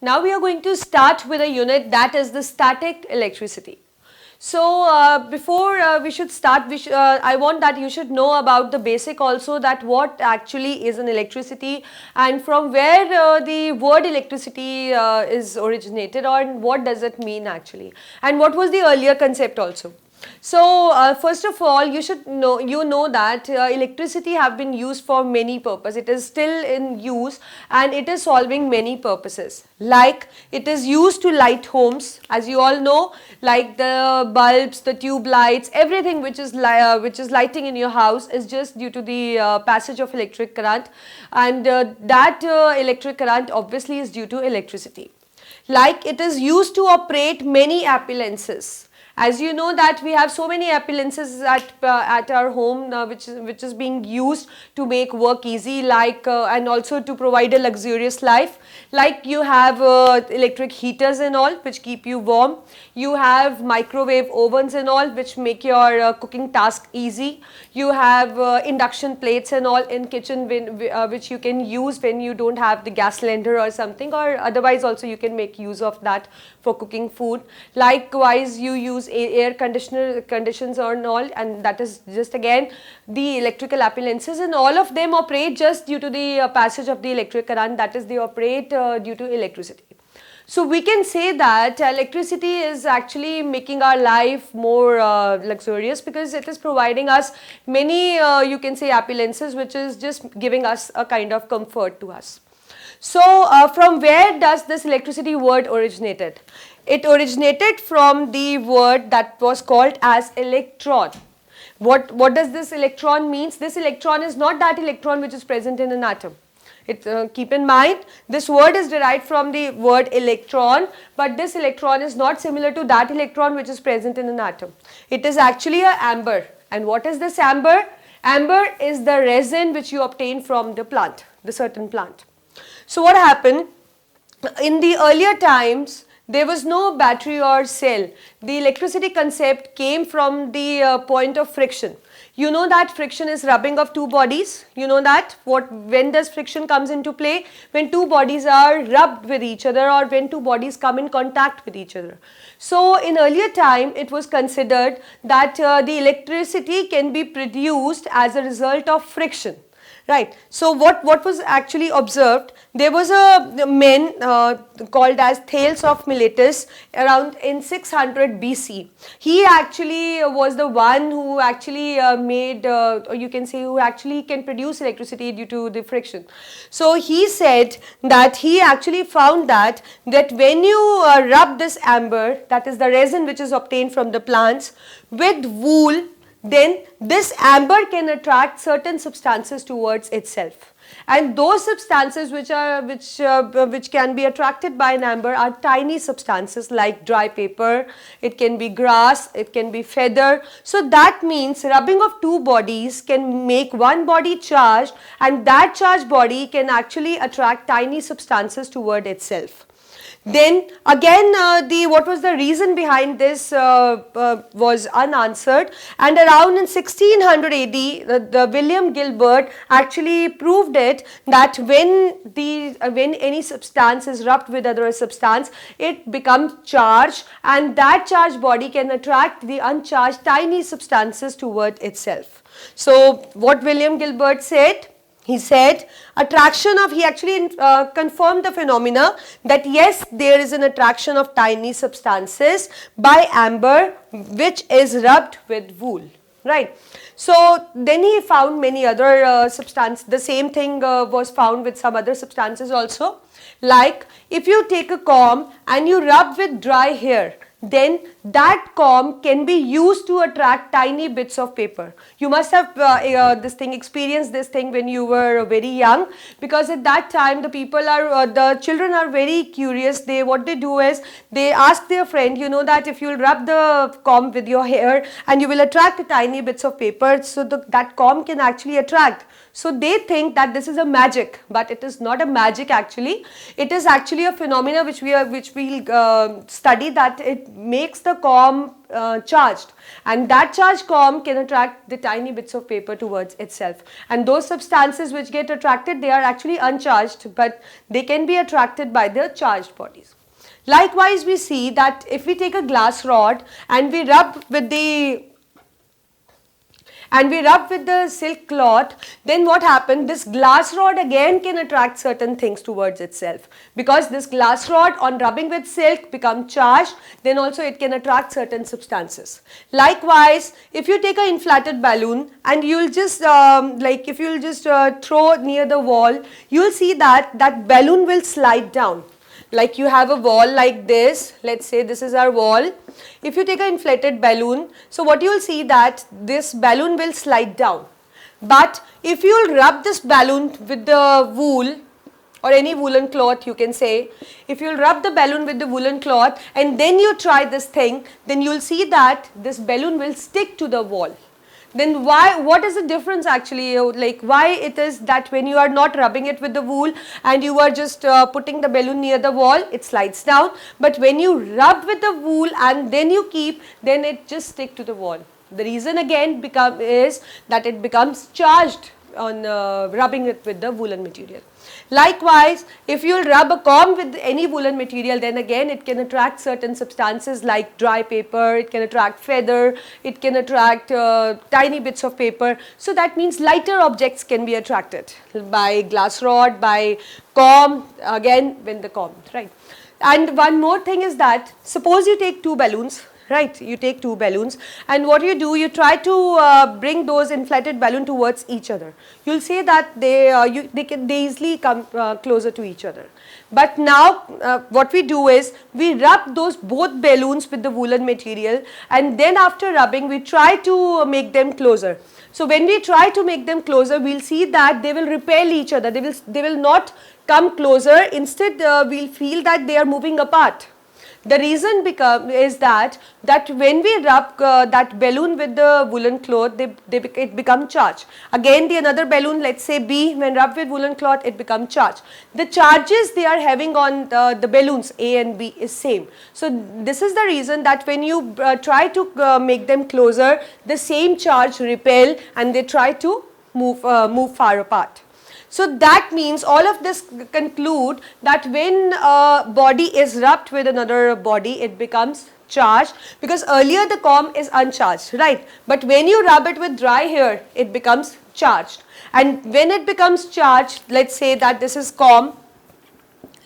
Now we are going to start with a unit that is the static electricity. So before we should start, I want that you should know about the basic also, that what actually is an electricity and from where the word electricity is originated, or what does it mean actually, and what was the earlier concept also. So first of all, you know that electricity have been used for many purposes. It is still in use and it is solving many purposes. Like it is used to light homes, as you all know, like the bulbs, the tube lights, everything which is lighting in your house is just due to the passage of electric current, and that electric current obviously is due to electricity. Like it is used to operate many appliances. As you know that we have so many appliances at our home which is being used to make work easy, like and also to provide a luxurious life. Like you have electric heaters and all which keep you warm. You have microwave ovens and all which make your cooking task easy. You have induction plates and all in kitchen which you can use when you don't have the gas cylinder or something, or otherwise also you can make use of that for cooking food. Likewise, you use air conditions or all, and that is just again the electrical appliances, and all of them operate just due to the passage of the electric current, that is they operate due to electricity. So we can say that electricity is actually making our life more luxurious, because it is providing us many you can say appliances which is just giving us a kind of comfort to us. So from where does this electricity word originated? It originated from the word that was called as electron. What does this electron means? This electron is not that electron which is present in an atom. Keep in mind, this word is derived from the word electron, but this electron is not similar to that electron which is present in an atom. It is actually a amber. And what is this amber? Amber is the resin which you obtain from the plant, the certain plant. So what happened? In the earlier times, there was no battery or cell. The electricity concept came from the point of friction. You know that friction is rubbing of two bodies. You know that when does friction comes into play? When two bodies are rubbed with each other, or when two bodies come in contact with each other. So in earlier time, it was considered that the electricity can be produced as a result of friction. Right. So what was actually observed? There was a man called as Thales of Miletus around in 600 BC. He actually was the one who actually made, or you can say who actually can produce electricity due to the friction. So he said that he actually found that when you rub this amber, that is the resin which is obtained from the plants, with wool, then this amber can attract certain substances towards itself, and those substances which can be attracted by an amber are tiny substances like dry paper, it can be grass, it can be feather. So that means rubbing of two bodies can make one body charged, and that charged body can actually attract tiny substances toward itself. Then again what was the reason behind this was unanswered, and around in 1600 AD the William Gilbert actually proved it, that when any substance is rubbed with other substance, it becomes charged, and that charged body can attract the uncharged tiny substances toward itself. So what William Gilbert said? He said he actually confirmed the phenomena that yes, there is an attraction of tiny substances by amber which is rubbed with wool, right? So then he found many other substances. The same thing was found with some other substances also. Like if you take a comb and you rub with dry hair, then that comb can be used to attract tiny bits of paper. You must have experienced this thing when you were very young, because at that time the children are very curious. What they do is they ask their friend, you know that if you will rub the comb with your hair and you will attract the tiny bits of paper, so that comb can actually attract. So they think that this is a magic, but it is not a magic actually. It is actually a phenomena which we'll study, that it makes the the comb charged, and that charged comb can attract the tiny bits of paper towards itself, and those substances which get attracted, they are actually uncharged, but they can be attracted by the charged bodies. Likewise, we see that if we take a glass rod and we rub with the silk cloth, then what happens? This glass rod again can attract certain things towards itself, because this glass rod on rubbing with silk become charged, then also it can attract certain substances. Likewise, if you take an inflated balloon and you'll just if you'll just throw near the wall, you'll see that that balloon will slide down. Like you have a wall like this, let's say this is our wall. If you take an inflated balloon, so what you will see that this balloon will slide down. But if you will rub this balloon with the wool or any woolen cloth, you can say, if you will rub the balloon with the woolen cloth and then you try this thing, then you will see that this balloon will stick to the wall. Then what is the difference actually, like why it is that when you are not rubbing it with the wool and you are just putting the balloon near the wall, it slides down, but when you rub with the wool and then you keep, then it just stick to the wall. The reason again is that it becomes charged on rubbing it with the woolen material. Likewise, if you will rub a comb with any woolen material, then again it can attract certain substances like dry paper, it can attract feather, it can attract tiny bits of paper. So that means lighter objects can be attracted by glass rod, by comb, again when the comb, right. And one more thing is that suppose you take two balloons, right, you take two balloons and what you do, you try to bring those inflated balloon towards each other. You will say that they easily come closer to each other. But now what we do is, we rub those both balloons with the woolen material, and then after rubbing we try to make them closer. So when we try to make them closer, we will see that they will repel each other, they will not come closer, instead we will feel that they are moving apart. The reason is that when we rub that balloon with the woolen cloth, it becomes charged. Again, the another balloon, let's say B, when rubbed with woolen cloth, it becomes charged. The charges they are having on the balloons A and B is same. So this is the reason that when you try to make them closer, the same charge repel and they try to move far apart. So that means all of this conclude that when a body is rubbed with another body, it becomes charged, because earlier the comb is uncharged, right? But when you rub it with dry hair, it becomes charged. And when it becomes charged, let's say that this is comb,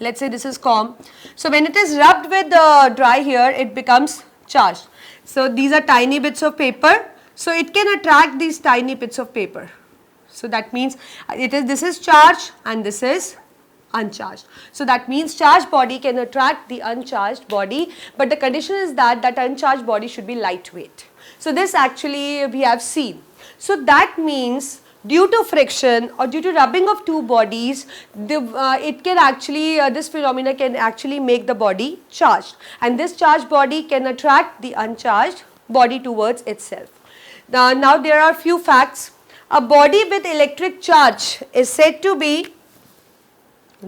let's say this is comb. So when it is rubbed with dry hair, it becomes charged. So these are tiny bits of paper, so it can attract these tiny bits of paper. So that means this is charged and this is uncharged. So that means charged body can attract the uncharged body, but the condition is that uncharged body should be lightweight. So this actually we have seen. So that means due to friction or due to rubbing of two bodies, it can actually this phenomena can actually make the body charged, and this charged body can attract the uncharged body towards itself. Now there are few facts. A body with electric charge is said to be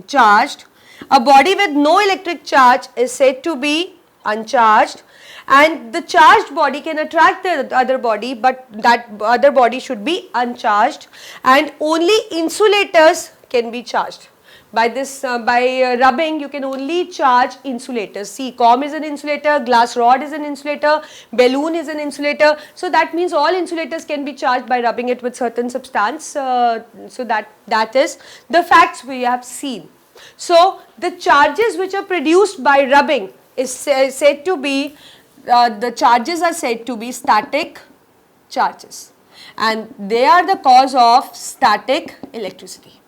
charged. A body with no electric charge is said to be uncharged, and the charged body can attract the other body, but that other body should be uncharged, and only insulators can be charged. By this, by rubbing, you can only charge insulators. See, comb is an insulator, glass rod is an insulator, balloon is an insulator. So that means all insulators can be charged by rubbing it with certain substance. So that is the facts we have seen. So the charges which are produced by rubbing is said to be, the charges are said to be static charges, and they are the cause of static electricity.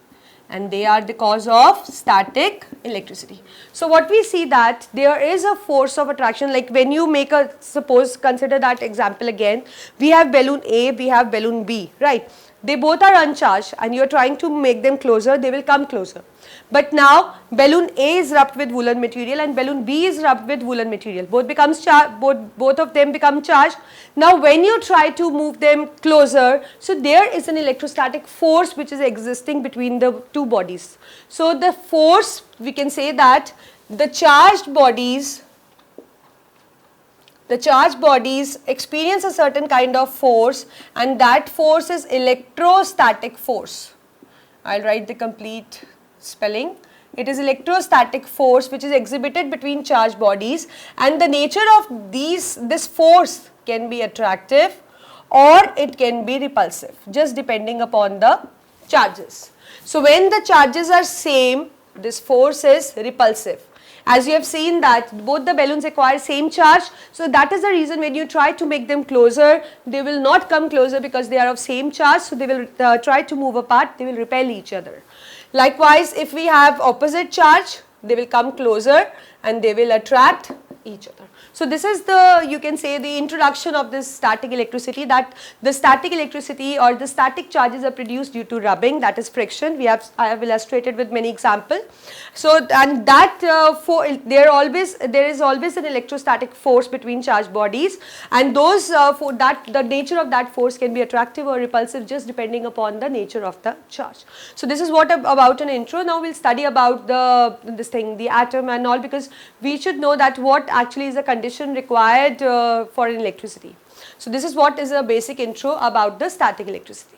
And they are the cause of static electricity. So what we see that there is a force of attraction, like when you make a, suppose consider that example again, we have balloon A, we have balloon B, right? They both are uncharged and you are trying to make them closer, they will come closer. But now balloon A is rubbed with woolen material and balloon B is rubbed with woolen material. Both of them become charged. Now when you try to move them closer, so there is an electrostatic force which is existing between the two bodies. So the force, we can say that the charged bodies the charged bodies experience a certain kind of force, and that force is electrostatic force. I'll write the complete spelling. It is electrostatic force which is exhibited between charged bodies, and the nature of this force can be attractive or it can be repulsive, just depending upon the charges. So when the charges are same, this force is repulsive. As you have seen that both the balloons acquire same charge, so that is the reason when you try to make them closer, they will not come closer because they are of same charge, so they will try to move apart, they will repel each other. Likewise, if we have opposite charge, they will come closer and they will attract each other. So this is the, you can say, the introduction of this static electricity, that the static electricity or the static charges are produced due to rubbing, that is friction. I have illustrated with many examples. So and that there is always an electrostatic force between charged bodies, and those for that the nature of that force can be attractive or repulsive just depending upon the nature of the charge. So this is what about an intro. Now we'll study about the atom and all, because we should know that what actually is the condition required for an electricity. So this is what is a basic intro about the static electricity.